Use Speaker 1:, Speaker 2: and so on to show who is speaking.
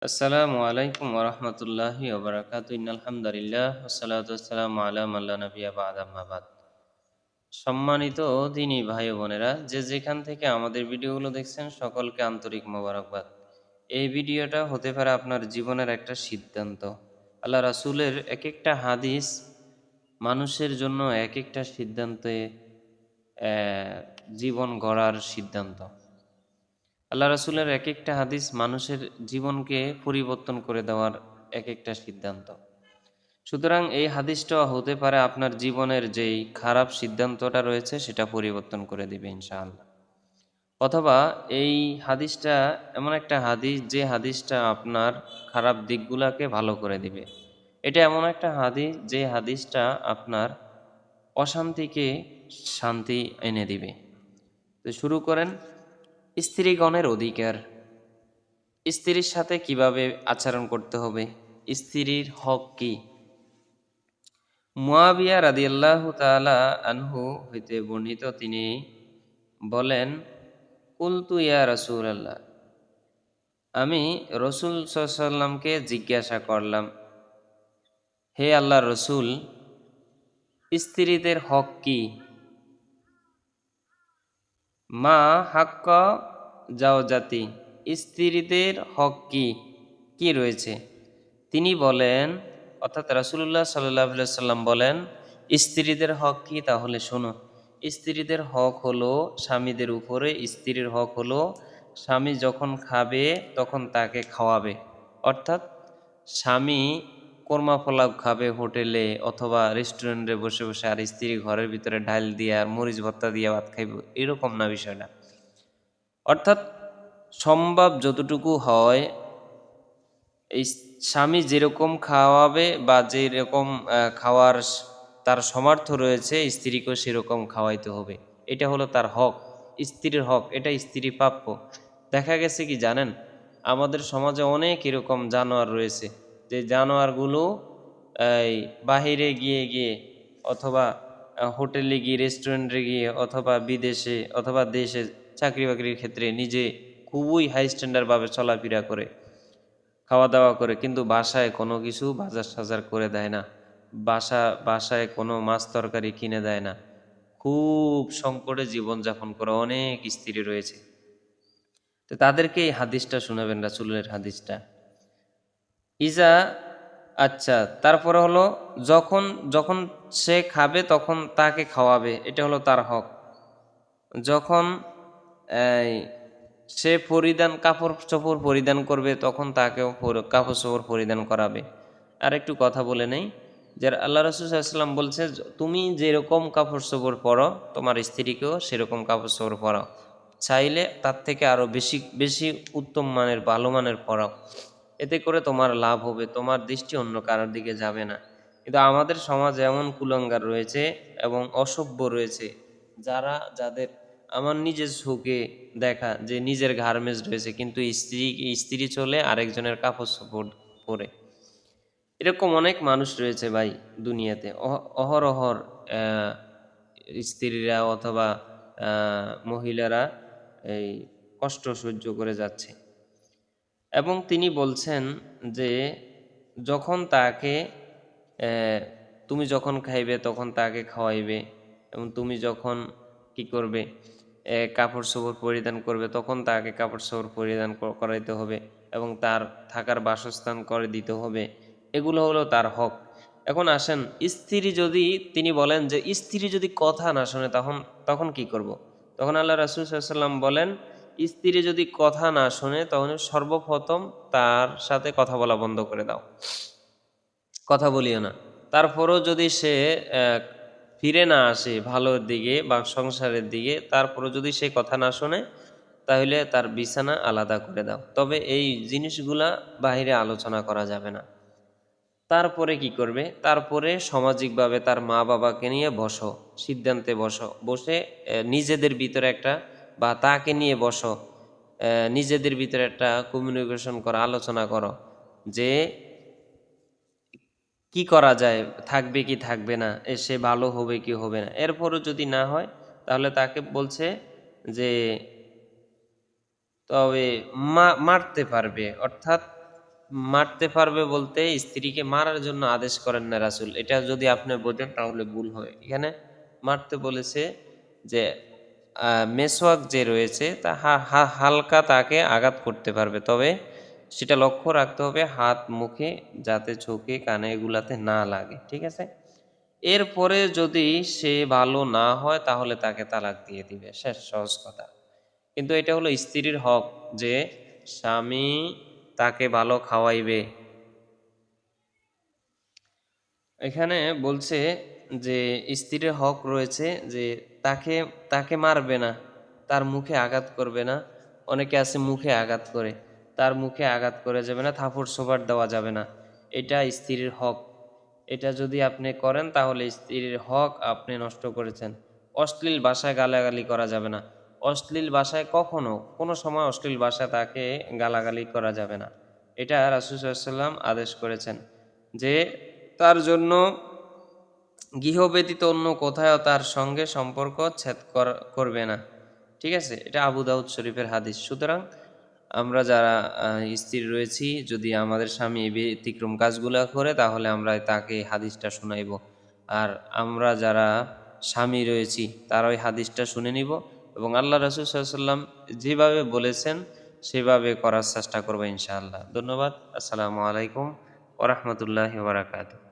Speaker 1: আসসালামু আলাইকুম ওরহমতুল্লাহি ওবরাকাতুহু ইন্নাল হামদুলিল্লাহ ওয়াসসালাতু ওয়াসসালামু আলা মান লা নাবিয়্যা বা'দা আম্মা বাদ। সম্মানিত দ্বীনী ভাই ও বোনেরা, যে যেখান থেকে আমাদের ভিডিওগুলো দেখছেন সকলকে আন্তরিক মোবারকবাদ। এই ভিডিওটা হতে পারে আপনার জীবনের একটা সিদ্ধান্ত। আল্লাহ রাসূলের এক একটা হাদিস মানুষের জন্য এক একটা সিদ্ধান্তে জীবন গড়ার সিদ্ধান্ত। আল্লাহ রাসূলের এক একটা হাদিস মানুষের জীবনকে পরিবর্তন করে দেওয়ার এক একটা সিদ্ধান্ত। সুতরাং এই হাদিসটা হতে পারে আপনার জীবনের যেই খারাপ সিদ্ধান্তটা রয়েছে সেটা পরিবর্তন করে দিবে ইনশাআল্লাহ। অথবা এই হাদিসটা এমন একটা হাদিস যে হাদিসটা আপনার খারাপ দিকগুলোকে ভালো করে দিবে। এটা এমন একটা হাদিস যে হাদিসটা আপনার অশান্তিকে শান্তি এনে দিবে। তো শুরু করেন। স্ত্রীগণের অধিকার, স্ত্রীর সাথে কিভাবে আচরণ করতে হবে, স্ত্রীর হক কি। মুয়াবিয়া রাদিয়াল্লাহু তাআলা আনহু হইতে বর্ণিত, তিনি বলেন, কুলতু ইয়া রাসূলাল্লাহ, আমি রাসূল সাল্লাল্লাহু আলাইহি ওয়াসাল্লামকে জিজ্ঞাসা করলাম, হে আল্লাহর রাসূল, স্ত্রীদের হক কি? মা হাক্ক জাওজাতি, স্ত্রীদের হক কি কি রয়েছে? তিনি বলেন, অর্থাৎ রাসূলুল্লাহ সাল্লাল্লাহু আলাইহি ওয়াসাল্লাম বলেন, স্ত্রীদের হক কি তাহলে শোনো। স্ত্রীদের হক হলো স্বামীদের উপরে। স্ত্রীর হক হলো স্বামী যখন খাবে তখন তাকে খাওয়াবে। অর্থাৎ স্বামী কোরমা পোলাও খাবে হোটেলে অথবা রেস্টুরেন্টে বসে বসে, আর স্ত্রী ঘরের ভিতরে ডাল দিয়ে আর মরিচ ভর্তা দিয়ে ভাত খাইব, এরকম না বিষয়টা। অর্থাৎ সম্ভব যতটুকু হয়, এই স্বামী যেরকম খাওয়াবে বা যেরকম খাওয়ার তার সামর্থ্য রয়েছে, স্ত্রীকেও সেরকম খাওয়াইতে হবে। এটা হলো তার হক, স্ত্রীর হক, এটা স্ত্রী প্রাপ্য। দেখা গেছে কি জানেন, আমাদের সমাজে অনেক এরকম জানোয়ার রয়েছে, যে জানোয়ারগুলো এই বাহিরে গিয়ে গিয়ে অথবা হোটেলে গিয়ে, রেস্টুরেন্টে গিয়ে অথবা বিদেশে অথবা দেশে চাকরি বাকরির ক্ষেত্রে নিজে খুবই হাই স্ট্যান্ডার্ডভাবে চলাফেরা করে, খাওয়া দাওয়া করে, কিন্তু বাসায় কোনো কিছু বাজার সাজার করে দেয় না, বাসায় কোনো মাছ তরকারি কিনে দেয় না। খুব সংকটে জীবনযাপন করে অনেক স্ত্রী রয়েছে। তো তাদেরকে এই হাদিসটা শোনাবেন, রাসূলের হাদিসটা। ইজা, আচ্ছা, তারপরে হলো যখন যখন সে খাবে তখন তাকে খাওয়াবে, এটা হলো তার হক। যখন এই সে কাপড় চোপড় পরিধান করবে তখন তাকেও কাপড় চোপড় পরিধান করাবে। আর একটু কথা বলে নেই, যে আল্লাহ রাসূল সাল্লাল্লাহু আলাইহি ওয়াসাল্লাম বলছে, তুমি যেরকম কাপড় চোপড় পরো তোমার স্ত্রীকেও সেরকম কাপড় চোপড় পরাও, চাইলে তার থেকে আরও বেশি বেশি উত্তম মানের ভালো মানের পরাও। এতে করে তোমার লাভ হবে, তোমার দৃষ্টি অন্য কারোর দিকে যাবে না। কিন্তু আমাদের সমাজে এমন কুলাঙ্গার রয়েছে এবং অসভ্য রয়েছে, যাদের আমার নিজের চোখে দেখা, যে নিজের গার্মেন্টস রয়েছে কিন্তু স্ত্রী চলে আরেকজনের কাপড় চোপড় পরে। এরকম অনেক মানুষ রয়েছে ভাই দুনিয়াতে। অহরহর স্ত্রীরা অথবা মহিলারা এই কষ্ট সহ্য করে যাচ্ছে। এবং তিনি বলছেন যে যখন তাকে তুমি যখন খাইবে তখন তাকে খাওয়াইবে, এবং তুমি যখন কি করবে, কাপড় চোপড় পরিধান করবে তখন তাকে কাপড় চোপড় পরিধান করাইতে হবে, এবং তার থাকার বাসস্থান করে দিতে হবে। এগুলো হলো তার হক। এখন আসেন, তিনি বলেন যে স্ত্রী যদি কথা না শোনে তখন তখন কি করব। তখন আল্লাহ রাসূল সাল্লাল্লাহু আলাইহি ওয়াসাল্লাম বলেন, স্ত্রী যদি কথা না শোনে তখন সর্বপ্রথম তার সাথে কথা বলা বন্ধ করে দাও, কথা বলিও না। তারপরও যদি সে ফিরে না আসে ভালোর দিকে বা সংসারের দিকে, তারপরও যদি সে কথা না শোনে, তাহলে তার বিছানা আলাদা করে দাও। তবে এই জিনিসগুলা বাহিরে আলোচনা করা যাবে না। তারপরে কি করবে, তারপরে সামাজিকভাবে তার মা বাবাকে নিয়ে বসো, সিদ্ধান্তে বসো, বসে নিজেদের ভিতরে একটা, বা তাকে নিয়ে বসো, নিজেদের ভিতরে একটা কমিউনিকেশন করো, আলোচনা করো যে কি করা যায়, থাকবে কি থাকবে না, সে ভালো হবে কি হবে না। এরপরও যদি না হয় তাহলে তাকে বলছে যে তবে মারতে পারবে, অর্থাৎ মারতে পারবে বলতে স্ত্রীকে মারার জন্য আদেশ করেন না রাসূল। এটা যদি আপনি বোঝেন তাহলে ভুল হবে। এখানে মারতে বলেছে যে মেসওয়াক যে রয়েছে তা হালকা তাকে আঘাত করতে পারবে, তবে সেটা লক্ষ্য রাখতে হবে হাত মুখে যাতে চোখে কানে এগুলাতে না লাগে, ঠিক আছে। এরপরে যদি সে ভালো না হয় তাহলে তাকে তালাক দিয়ে দিবে, শেষ, সহজ কথা। কিন্তু এটা হলো স্ত্রীর হক যে স্বামী তাকে ভালো খাওয়াইবে। এখানে বলছে যে স্ত্রীর হক রয়েছে যে তাকে তাকে মারবে না, তার মুখে আঘাত করবে না। অনেকে আছে মুখে আঘাত করে, তার মুখে আঘাত করে যাবে না, থাপড় সোপাড় দেওয়া যাবে না। এটা স্ত্রীর হক। এটা যদি আপনি করেন তাহলে স্ত্রীর হক আপনি নষ্ট করেছেন। অশ্লীল ভাষায় গালাগালি করা যাবে না। অশ্লীল ভাষায় কখনো কোনো সময় অশ্লীল ভাষায় তাকে গালাগালি করা যাবে না। এটা রাসূল সাল্লাল্লাহু আলাইহি ওয়াসাল্লাম আদেশ করেছেন যে তার জন্য গৃহ ব্যতীত অন্য কোথাও তার সঙ্গে সম্পর্ক ছেদ করবে না, ঠিক আছে। এটা আবু দাউদ শরীফের হাদিস। সুতরাং আমরা যারা স্ত্রী রয়েছি, যদি আমাদের স্বামী এই ব্যতিক্রম কাজগুলো করে তাহলে আমরা তাকে এই হাদিসটা শোনাইব। আর আমরা যারা স্বামী রয়েছি তারা ওই হাদিসটা শুনে নিব এবং আল্লাহ রাসূল সাল্লাল্লাহু আলাইহি ওয়াসাল্লাম যেভাবে বলেছেন সেভাবে করার চেষ্টা করবো ইনশাআল্লাহ। ধন্যবাদ। আসসালামু আলাইকুম ওয়া রাহমাতুল্লাহি ওয়া বারাকাতুহু।